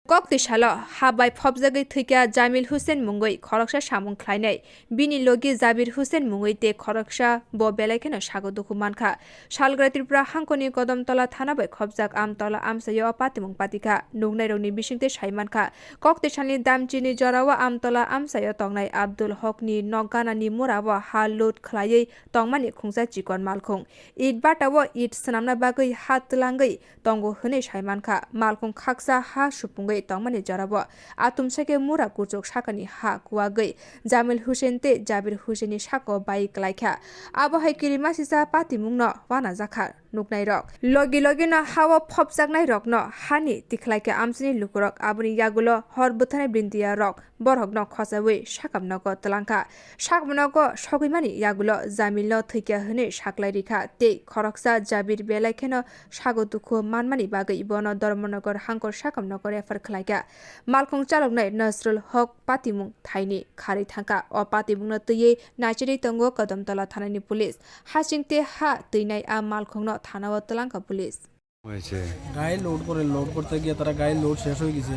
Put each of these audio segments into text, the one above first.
Koktisalo habai phobjagoi thikya Jamil Hussein mungoi khoroksa samung khlainai bini logi Jabir Hussein mungoi te khoroksa bo belaikeno sago duku mankha Salgra Tripura hangkoni Kodamtola thana bai khobjak amtola amsayo patimung patika nugnai rogni bisingte saimankha Koktisalni damchini jorawa amtola amsayo tongnai Abdul Hokni nogganani murabo ha load khlaioi tongmani khungsa chikon malkhung it batawo it snamna bagoi hat tlangai tongo hne saimankha malkhung khaksa ha supungai tongmani jarabo atumsake mura kuchok sakani ha kuwagoi Jamil Hussein te Jabir Hussein ni sako bai klaikha abo hai kirimasi patimungno wana jakha nugnai rok logi no hawa phopjaknai rok no hani tikhlaike amsini lukurok aboni yagulo hor buthane brintiya rok borhok no khosawi sakamnako tlangka sakmnako sogimani yagulo Jamil no thikya hne saklai rikha te khoroksa Jabir belaikeno sago dukhu manmani bagai bono Dharmanagar hangkor sakamnako refer khlaika malkhung chaloknai Nasrul Hok patimung thaini khari thangka o patimungno tui nachiri tongo Kodamtola thanani police hasingte ha tuinai a malkhungno থানাও তলাঙ্কা police হয়েছে গায়ে load করতে গিয়ে তারা গায়ে load শেষ হয়ে গেছে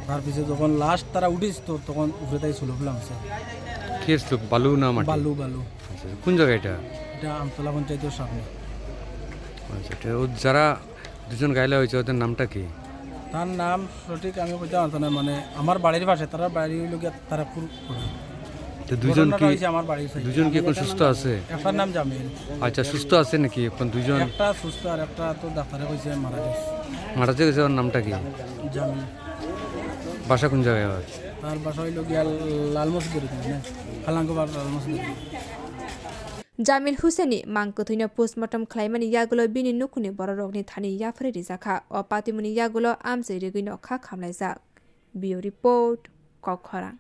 তার পিছে যখন লাস্ট তারা উঠিস তো তখন উপরে তাই ছিল ফেলামছে কি স্লোক বালু না মাটি বালু আচ্ছা কোন জায়গা এটা এটা আমতলা পঞ্চায়েতের সামনে আচ্ছা এটা ও যারা দুজন গায়লা হয়েছে ওদের নামটা কি তার নাম সঠিক আমি বলতে পারতাম না মানে আমার বাড়ির পাশে তারা বাড়ি হইল গিয়ে তারাপুর তো দুজন কি আমার বাড়ির সাইডে দুজন কি এখন সুস্থ আছে একটার নাম জামিল আচ্ছা সুস্থ আছে নাকি এখন দুজন একটা সুস্থ আর একটা তো ডাক্তারে কইছে মারা গেছে মারা গেছে ওর নামটা কি জামিল বাসা কোন জায়গায় হয় তার বাসা হইল গিয়া লাল মসজিদের না ফালাঙ্গবার লাল মসজিদের Jamil Husseini mangkuthuino postmortem khlaimani yagulo bini nukuni bororokni thani yafre rijaka o patimuni yagulo amjai rigino kha khamlaijak bio report Kokhara